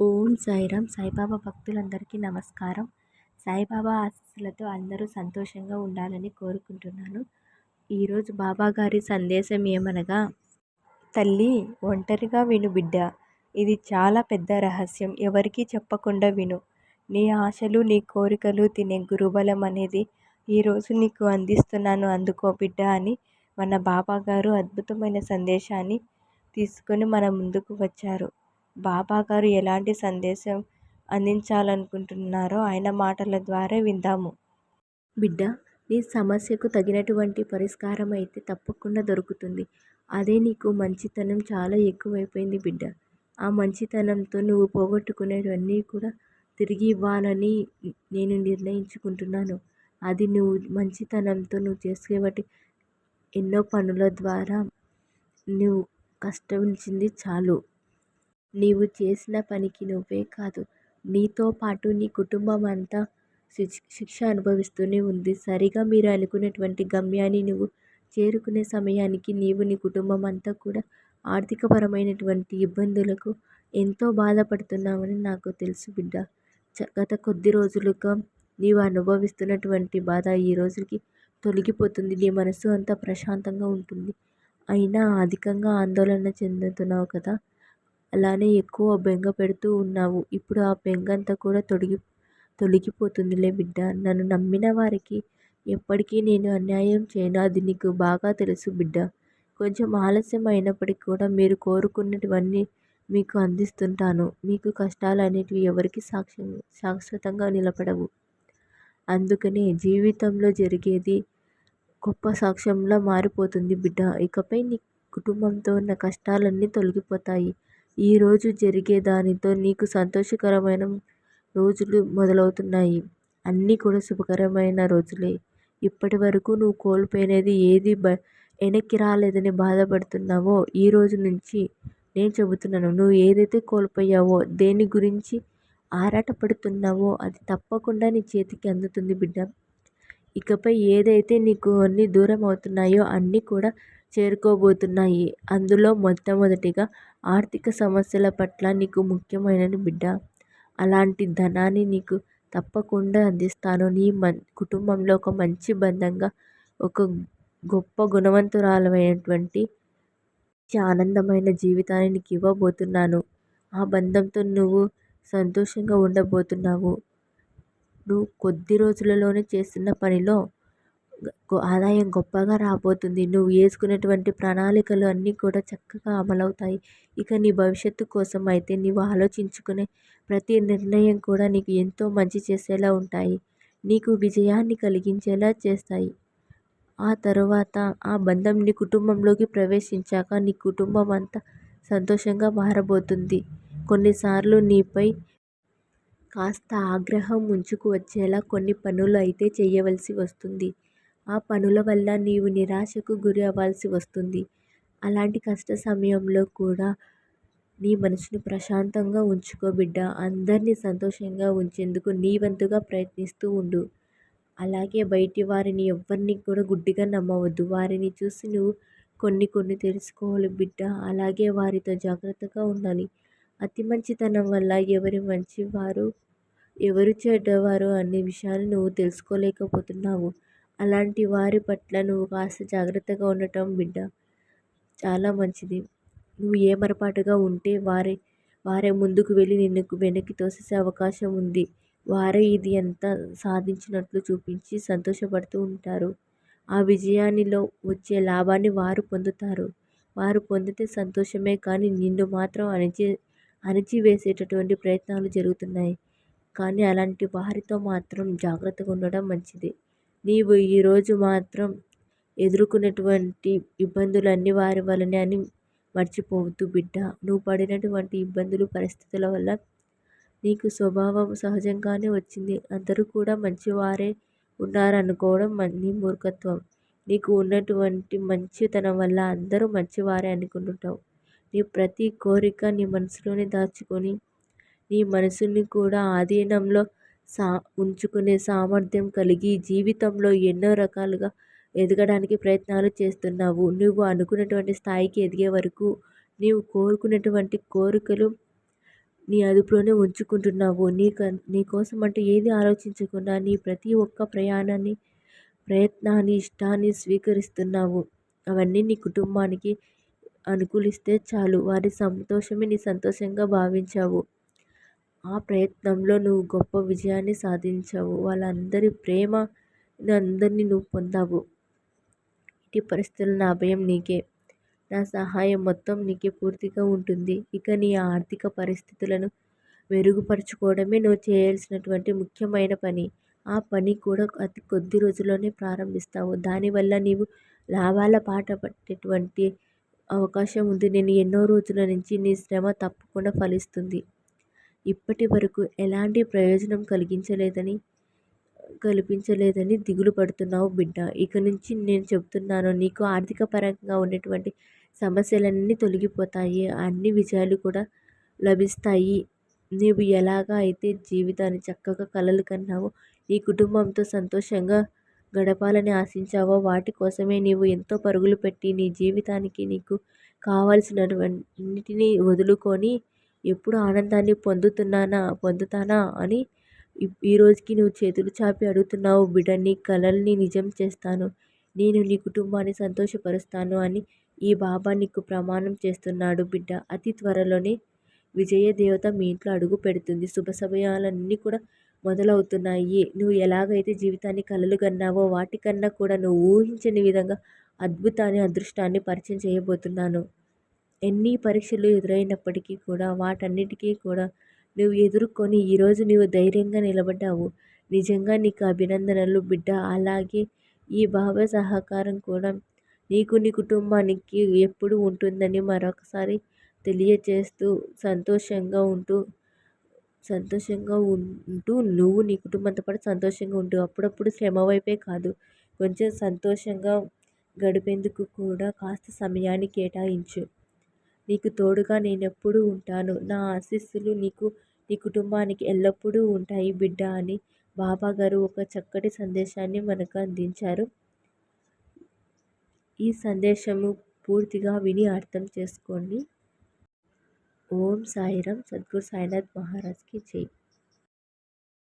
ఓం సాయిరామ్. సాయిబాబా భక్తులందరికీ నమస్కారం. సాయిబాబా ఆశీస్సులతో అందరూ సంతోషంగా ఉండాలని కోరుకుంటున్నాను. ఈరోజు బాబా గారి సందేశం ఏమనగా, తల్లి, ఒంటరిగా విను బిడ్డ. ఇది చాలా పెద్ద రహస్యం. ఎవరికీ చెప్పకుండా విను. నీ ఆశలు, నీ కోరికలు తినే గురుబలం అనేది ఈరోజు నీకు అందిస్తున్నాను, అందుకో బిడ్డ అని మన బాబా గారు అద్భుతమైన సందేశాన్ని తీసుకొని మన ముందుకు వచ్చారు. బాబా గారు ఎలాంటి సందేశం అందించాలనుకుంటున్నారో ఆయన మాటల ద్వారా విందాము. బిడ్డ, నీ సమస్యకు తగినటువంటి పరిష్కారం అయితే తప్పకుండా దొరుకుతుంది. అదే నీకు మంచితనం చాలా ఎక్కువైపోయింది బిడ్డ. ఆ మంచితనంతో నువ్వు పోగొట్టుకునేవన్నీ కూడా తిరిగి ఇవ్వాలని నేను నిర్ణయించుకుంటున్నాను. అది నువ్వు మంచితనంతో నువ్వు చేసేవాటి ఎన్నో పనుల ద్వారా నువ్వు కష్టించింది చాలు. నీవు చేసిన పనికి నువ్వే కాదు, నీతో పాటు నీ కుటుంబం అంతా శిక్ష అనుభవిస్తూనే ఉంది. సరిగా మీరు అనుకున్నటువంటి గమ్యాన్ని నువ్వు చేరుకునే సమయానికి నీవు, నీ కుటుంబం అంతా కూడా ఆర్థికపరమైనటువంటి ఇబ్బందులకు ఎంతో బాధపడుతున్నామని నాకు తెలుసు బిడ్డ. గత కొద్ది రోజులుగా నీవు అనుభవిస్తున్నటువంటి బాధ ఈ రోజుకి తొలగిపోతుంది. నీ మనసు అంతా ప్రశాంతంగా ఉంటుంది. అయినా అధికంగా ఆందోళన చెందుతున్నావు కదా. అలానే ఎక్కువ బెంగ పెడుతూ ఉన్నావు. ఇప్పుడు ఆ బెంగంతా కూడా తొలగిపోతుందిలే బిడ్డ. నన్ను నమ్మిన వారికి ఎప్పటికీ నేను అన్యాయం చేయను. అది నీకు బాగా తెలుసు బిడ్డ. కొంచెం ఆలస్యం అయినప్పటికీ కూడా మీరు కోరుకున్నటువన్నీ మీకు అందిస్తుంటాను. మీకు కష్టాలు అనేటివి ఎవరికి శాశ్వతంగా నిలబడవు. అందుకనే జీవితంలో జరిగేది గొప్ప సాక్ష్యంలా మారిపోతుంది బిడ్డ. ఇకపై నీ కుటుంబంతో ఉన్న కష్టాలన్నీ తొలగిపోతాయి. ఈరోజు జరిగే దానితో నీకు సంతోషకరమైన రోజులు మొదలవుతున్నాయి. అన్నీ కూడా శుభకరమైన రోజులే. ఇప్పటి వరకు నువ్వు కోల్పోయినది ఏది వెనక్కి రాలేదని బాధపడుతున్నావో, ఈ రోజు నుంచి నేను చెబుతున్నాను, నువ్వు ఏదైతే కోల్పోయావో, దేని గురించి ఆరాటపడుతున్నావో అది తప్పకుండా నీ చేతికి అందుతుంది బిడ్డ. ఇకపై ఏదైతే నీకు అన్నీ దూరం అవుతున్నాయో అన్నీ కూడా చేరుకోబోతున్నాయి. అందులో మొట్టమొదటిగా ఆర్థిక సమస్యల పట్ల నీకు ముఖ్యమైనది బిడ్డ. అలాంటి ధనాన్ని నీకు తప్పకుండా అందిస్తాను. నీ కుటుంబంలో ఒక మంచి బంధంగా, ఒక గొప్ప గుణవంతురాలైనటువంటి ఆనందమైన జీవితాన్ని నీకు ఇవ్వబోతున్నాను. ఆ బంధంతో నువ్వు సంతోషంగా ఉండబోతున్నావు. నువ్వు కొద్ది రోజులలోనే చేస్తున్న పనిలో ఆదాయం గొప్పగా రాబోతుంది. నువ్వు వేసుకునేటువంటి ప్రణాళికలు అన్నీ కూడా చక్కగా అమలవుతాయి. ఇక నీ భవిష్యత్తు కోసం అయితే నీవు ఆలోచించుకునే ప్రతి నిర్ణయం కూడా నీకు ఎంతో మంచి చేసేలా ఉంటాయి. నీకు విజయాన్ని కలిగించేలా చేస్తాయి. ఆ తరువాత ఆ బంధం నీ కుటుంబంలోకి ప్రవేశించాక నీ కుటుంబం అంతా సంతోషంగా మారబోతుంది. కొన్నిసార్లు నీపై కాస్త ఆగ్రహం ముంచుకు వచ్చేలా కొన్ని పనులు అయితే చేయవలసి వస్తుంది. ఆ పనుల వల్ల నీవు నిరాశకు గురి అవ్వాల్సి వస్తుంది. అలాంటి కష్ట సమయంలో కూడా నీ మనసును ప్రశాంతంగా ఉంచుకో బిడ్డ. అందరినీ సంతోషంగా ఉంచేందుకు నీ వంతుగా ప్రయత్నిస్తూ ఉండు. అలాగే బయటి వారిని ఎవ్వరిని కూడా గుడ్డిగా నమ్మవద్దు. వారిని చూసి నువ్వు కొన్ని తెలుసుకోవాలి బిడ్డ. అలాగే వారితో జాగ్రత్తగా ఉండాలి. అతి మంచితనం వల్ల ఎవరు మంచివారు, ఎవరు చెడ్డవారు అనే విషయాన్ని నువ్వు తెలుసుకోలేకపోతున్నావు. అలాంటి వారి పట్ల నువ్వు కాస్త జాగ్రత్తగా ఉండటం బిడ్డ చాలా మంచిది. నువ్వు ఏమరపాటుగా ఉంటే వారే ముందుకు వెళ్ళి నిన్ను వెనక్కి తోసేసే అవకాశం ఉంది. వారే ఇది అంతా సాధించినట్లు చూపించి సంతోషపడుతూ ఉంటారు. ఆ విజయానిలో వచ్చే లాభాన్ని వారు పొందుతారు. వారు పొందితే సంతోషమే కానీ నిన్ను మాత్రం అణిచివేసేటటువంటి ప్రయత్నాలు జరుగుతున్నాయి. కానీ అలాంటి వారితో మాత్రం జాగ్రత్తగా ఉండడం మంచిది. నీవు ఈరోజు మాత్రం ఎదుర్కొన్నటువంటి ఇబ్బందులన్నీ వారి వలనే అని మర్చిపోవద్దు బిడ్డ. నువ్వు పడినటువంటి ఇబ్బందులు, పరిస్థితుల వల్ల నీకు స్వభావం సహజంగానే వచ్చింది. అందరూ కూడా మంచివారే ఉన్నారనుకోవడం నీ మూర్ఖత్వం. నీకు ఉన్నటువంటి మంచితనం వల్ల అందరూ మంచివారే అనుకుంటుంటావు. నీ ప్రతి కోరిక నీ మనసులోనే దాచుకొని నీ మనసుని కూడా ఆధీనంలో ఉంచుకునే సామర్థ్యం కలిగి జీవితంలో ఎన్నో రకాలుగా ఎదగడానికి ప్రయత్నాలు చేస్తున్నావు. నువ్వు అనుకున్నటువంటి స్థాయికి ఎదిగే వరకు నీవు కోరుకున్నటువంటి కోరికలు నీ అదుపులోనే ఉంచుకుంటున్నావు. నీకోసం అంటూ ఏది ఆలోచించకుండా నీ ప్రతి ఒక్క ప్రయత్నాన్ని, ఇష్టాన్ని స్వీకరిస్తున్నావు. అవన్నీ నీ కుటుంబానికి అనుకూలిస్తే చాలు. వారి సంతోషమే నీ సంతోషంగా భావించావు. ఆ ప్రయత్నంలో నువ్వు గొప్ప విజయాన్ని సాధించావు. వాళ్ళందరి ప్రేమ అందరినీ నువ్వు పొందావు. ఎట్టి పరిస్థితుల్లో నా అభయం నీకే. నా సహాయం మొత్తం నీకే పూర్తిగా ఉంటుంది. ఇక నీ ఆర్థిక పరిస్థితులను మెరుగుపరుచుకోవడమే నువ్వు చేయాల్సినటువంటి ముఖ్యమైన పని. ఆ పని కూడా అతి కొద్ది రోజుల్లోనే ప్రారంభిస్తావు. దానివల్ల నీవు లాభాల బాట పట్టేటువంటి అవకాశం ఉంది. నేను ఎన్నో రోజుల నుంచి నీ శ్రమ తప్పకుండా ఫలిస్తుంది. ఇప్పటి వరకు ఎలాంటి ప్రయోజనం కల్పించలేదని దిగులు పడుతున్నావు బిడ్డ. ఇక నుంచి నేను చెబుతున్నాను, నీకు ఆర్థిక పరంగా ఉన్నటువంటి సమస్యలన్నీ తొలగిపోతాయి. అన్ని విజయాలు కూడా లభిస్తాయి. నీవు ఎలాగా అయితే జీవితాన్ని చక్కగా కలలు కన్నావో, నీ కుటుంబంతో సంతోషంగా గడపాలని ఆశించావో, వాటి కోసమే నీవు ఎంతో పరుగులు పెట్టి నీ జీవితానికి నీకు కావాల్సినవన్నిటినీ వదులుకొని ఎప్పుడు ఆనందాన్ని పొందుతానా అని ఈ రోజుకి నువ్వు చేతులు చాపి అడుగుతున్నావు బిడ్డ. నీ కలల్ని నిజం చేస్తాను. నేను నీ కుటుంబాన్ని సంతోషపరుస్తాను అని ఈ బాబా నీకు ప్రమాణం చేస్తున్నాడు బిడ్డ. అతి త్వరలోనే విజయదేవత మీ ఇంట్లో అడుగు పెడుతుంది. శుభ సమయాలన్నీ కూడా మొదలవుతున్నాయి. నువ్వు ఎలాగైతే జీవితాన్ని కలలు కన్నావో, వాటికన్నా కూడా నువ్వు ఊహించని విధంగా అద్భుతాన్ని, అదృష్టాన్ని పరిచయం చేయబోతున్నాను. ఎన్ని పరీక్షలు ఎదురైనప్పటికీ కూడా వాటన్నిటికీ కూడా నువ్వు ఎదుర్కొని ఈరోజు నీవు ధైర్యంగా నిలబడ్డావు. నిజంగా నీకు అభినందనలు బిడ్డ. అలాగే ఈ బాబా సహకారం కూడా నీకు, నీ కుటుంబానికి ఎప్పుడు ఉంటుందని మరొకసారి తెలియచేస్తూ సంతోషంగా ఉంటూ నువ్వు నీ కుటుంబంతో పాటు సంతోషంగా ఉంటూ అప్పుడప్పుడు శ్రమ వైపే కాదు, కొంచెం సంతోషంగా గడిపేందుకు కూడా కాస్త సమయాన్ని కేటాయించు. నీకు తోడుగా నేనెప్పుడూ ఉంటాను. నా ఆశీస్సులు నీకు, నీ కుటుంబానికి ఎల్లప్పుడూ ఉంటాయి బిడ్డ అని బాబాగారు ఒక చక్కటి సందేశాన్ని మనకు అందించారు. ఈ సందేశము పూర్తిగా విని అర్థం చేసుకోండి. ఓం సాయిరామ్. సద్గురు సాయినాథ్ మహారాజ్కి జై.